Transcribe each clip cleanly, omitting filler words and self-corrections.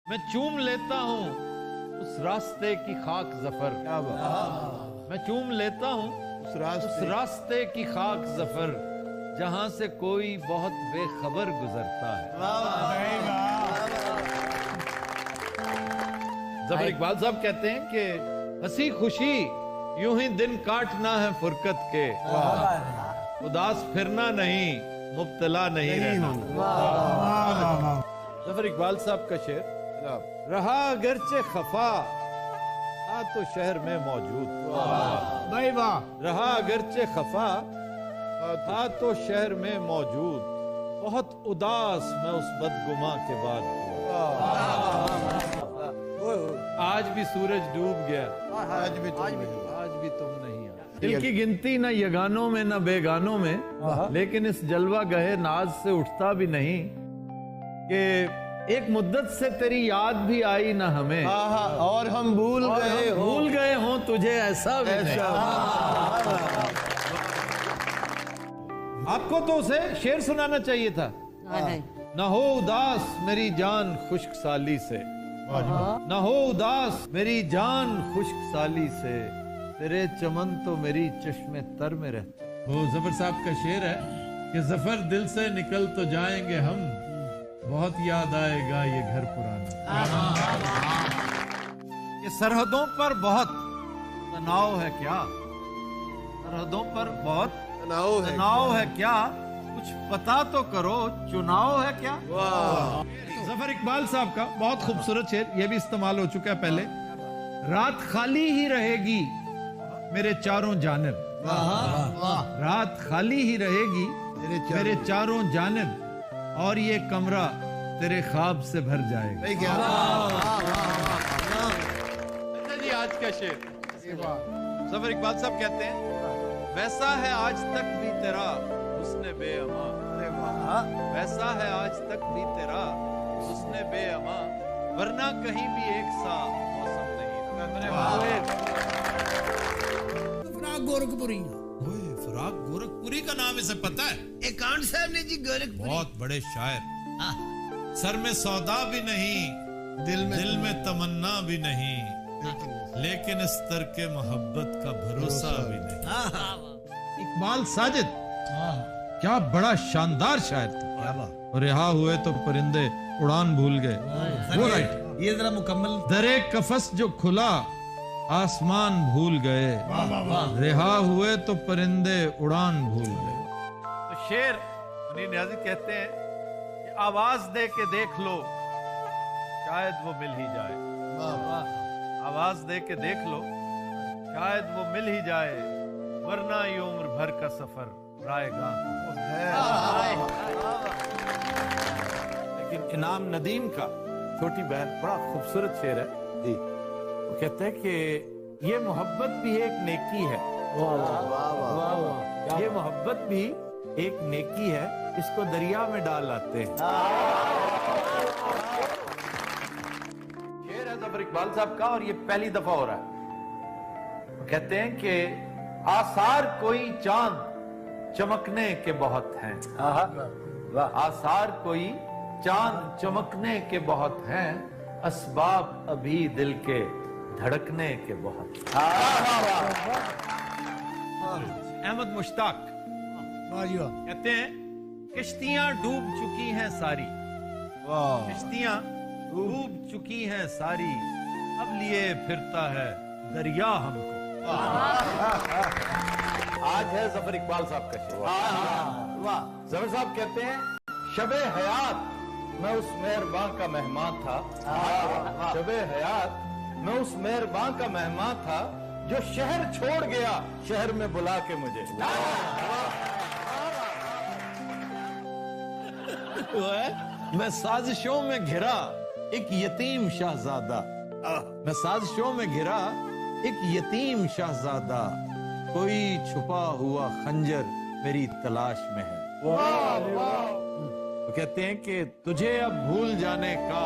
میں چوم لیتا ہوں اس راستے کی خاک ظفر. میں چوم لیتا ہوں اس راستے کی خاک ظفر جہاں سے کوئی بہت بے خبر گزرتا ہے. ظفر اقبال صاحب کہتے ہیں کہ ہنسی خوشی یوں ہی دن کاٹنا ہے فرقت کے, اداس پھرنا نہیں, مبتلا نہیں رہنا. ظفر اقبال صاحب کا شعر, رہا اگرچہ خفا تھا تو شہر میں موجود. رہا اگرچہ خفا تھا تو شہر میں موجود, بہت اداس میں اس بدگماں کے بعد ہوا. آج بھی سورج ڈوب گیا, آج بھی تم نہیں آئے. دل کی گنتی نہ یگانوں میں نہ بیگانوں میں, لیکن اس جلوہ گہے ناز سے اٹھتا بھی نہیں کہ ایک مدت سے تیری یاد بھی آئی نہ ہمیں, اور ہم بھول گئے ہوں تجھے ایسا بھی نہیں. آپ کو تو اسے شعر سنانا چاہیے تھا. نہ ہو اداس میری جان خشک سالی سے, نہ ہو اداس میری جان خشک سالی سے, تیرے چمن تو میری چشم تر میں رہتا. وہ ظفر صاحب کا شعر ہے کہ ظفر دل سے نکل تو جائیں گے ہم, بہت یاد آئے گا یہ گھر پرانا. یہ سرحدوں پر بہت تناؤ ہے کیا, سرحدوں پر بہت تناؤ ہے کیا, کچھ پتا تو کرو چناؤ ہے کیا. ظفر اقبال صاحب کا بہت خوبصورت شعر, یہ بھی استعمال ہو چکا ہے پہلے. رات خالی ہی رہے گی میرے چاروں جانب, رات خالی ہی رہے گی میرے چاروں جانب, اور یہ کمرہ تیرے خواب سے بھر جائے گا. جی آج کا شعر, ظفر اقبال صاحب کہتے ہیں ویسا ہے آج تک بھی تیرا حسن بے اما, ویسا ہے آج تک بھی تیرا حسن بے اما, ورنہ کہیں بھی ایک سا موسم نہیں. فراق گورکھپوری, فراق گورکھپوری کا نام اسے پتا ہے؟ ایکانٹ صاحب نے جی گورکھپوری. بہت بڑے شاعر. سر میں سودا بھی نہیں, دل میں تمنا بھی نہیں, لیکن اس ترک محبت کا بھروسہ بھی نہیں. اقبال ساجد کیا بڑا شاندار شاعر تھا. رہا ہوئے تو پرندے اڑان بھول گئے. وہ رائٹ, یہ ذرا مکمل. درے قفس جو کھلا آسمان بھول گئے, رہا ہوئے تو پرندے اڑان بھول گئے. تو شعر منیر نیازی کہتے ہیں کہ آواز دے کے دیکھ لو شاید وہ مل ہی جائے. آواز دے کے دیکھ لو شاید وہ مل ہی جائے, ورنہ یہ عمر بھر کا سفر رائے گاں. لیکن انعام ندیم کا چھوٹی بہن بڑا خوبصورت شعر ہے. وہ کہتے ہیں کہ یہ محبت بھی ایک نیکی ہے, یہ محبت بھی ایک نیکی ہے, اس کو دریا میں ڈال آتے ہیں. شعر ہے ظفر اقبال صاحب کا, اور یہ پہلی دفعہ ہو رہا ہے. وہ کہتے ہیں کہ آثار کوئی چاند چمکنے کے بہت ہیں, آثار کوئی چاند چمکنے کے بہت ہیں, اسباب ابھی دل کے دھڑکنے کے بہت. احمد مشتاق کہتے ہیں کشتیاں ڈوب چکی ہیں ساری, کشتیاں ڈوب چکی ہیں ساری, اب لیے پھرتا ہے دریا ہم کو. آج ہے ظفر اقبال صاحب کا شعر. ظفر صاحب کہتے ہیں شب حیات میں اس مہرباں کا مہمان تھا, شب حیات میں اس مہرباں کا مہمان تھا, جو شہر چھوڑ گیا شہر میں بلا کے مجھے. میں سازشوں میں گھرا ایک یتیم شہزادہ, میں سازشوں میں گھرا ایک یتیم شہزادہ, کوئی چھپا ہوا خنجر میری تلاش میں ہے. وہ کہتے ہیں کہ تجھے اب بھول جانے کا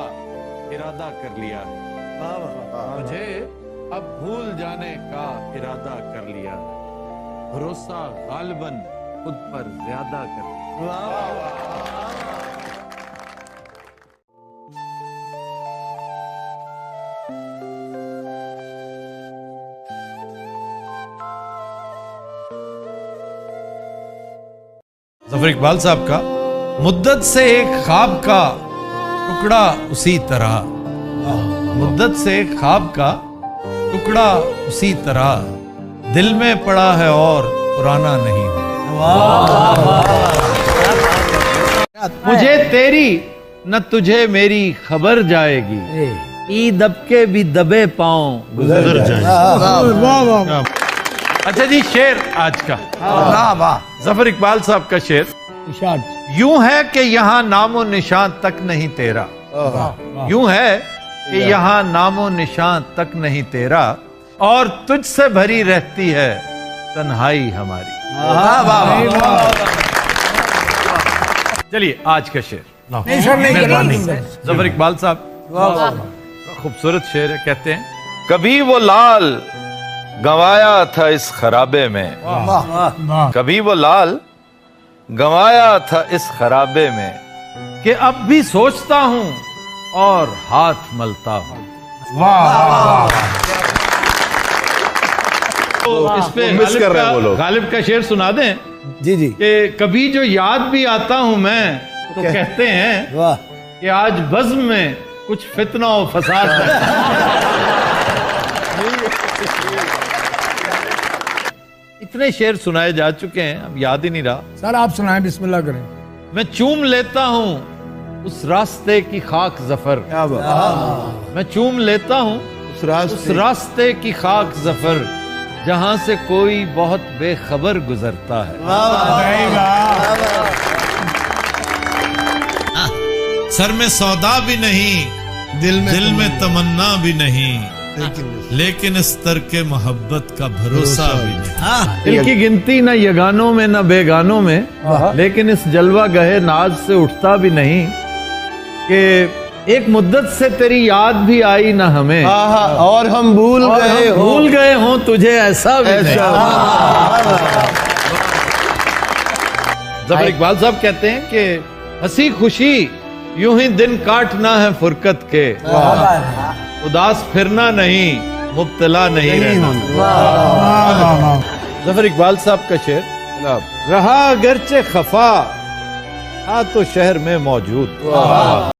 ارادہ کر لیا ہے, مجھے اب بھول جانے کا ارادہ کر لیا, بھروسہ غالباً خود پر زیادہ کر لیا. ظفر اقبال صاحب کا مدت سے ایک خواب کا ٹکڑا اسی طرح، مدت سے ایک خواب کا ٹکڑا اسی طرح دل میں پڑا ہے اور پرانا نہیں ہے۔ مجھے تیری نہ تجھے میری خبر جائے گی، ای دب کے بھی دبے پاؤں گزر جائیں گے۔ اچھا جی، شعر آج کا ظفر اقبال صاحب کا شعر۔ یوں ہے کہ یہاں نام و نشان تک نہیں تیرا، یوں ہے کہ یہاں نام و نشان تک نہیں تیرا، اور تجھ سے بھری رہتی ہے تنہائی ہماری۔ چلیے آج کا شعر ظفر اقبال صاحب، خوبصورت شعر ہے۔ کہتے ہیں کبھی وہ لال گنوایا تھا اس خرابے میں، کبھی وہ لال گنوایا تھا اس خرابے میں، کہ اب بھی سوچتا ہوں اور ہاتھ ملتا ہوں۔ اس پہ غالب کا شعر سنا دیں جی جی کہ کبھی جو یاد بھی آتا ہوں میں تو کہتے ہیں کہ آج بزم میں کچھ فتنہ و فساد ہے۔ اتنے شعر سنائے جا چکے ہیں، اب یاد ہی نہیں رہا۔ سر آپ سنائیں، بسم اللہ کریں۔ میں چوم لیتا ہوں اس راستے کی خاک ظفر، میں چوم لیتا ہوں اس راستے کی خاک ظفر، جہاں سے کوئی بہت بے خبر گزرتا ہے۔ سر میں سودا بھی نہیں، دل میں تمنا بھی نہیں، لیکن اس ترک محبت کا بھروسہ بھی نہیں۔ دل کی گنتی نہ یگانوں میں نہ بیگانوں میں، لیکن اس جلوہ گہے ناز سے اٹھتا بھی نہیں، کہ ایک مدت سے تیری یاد بھی آئی نہ ہمیں، اور ہم بھول گئے ہوں تجھے ایسا بھی نہیں۔ ظفر اقبال صاحب کہتے ہیں کہ ہنسی خوشی یوں ہی دن کاٹنا ہے فرقت کے، اداس پھرنا نہیں، مبتلا نہیں رہنا۔ ظفر اقبال صاحب کا شعر۔ رہا اگرچہ خفا، ہاں تو شہر میں موجود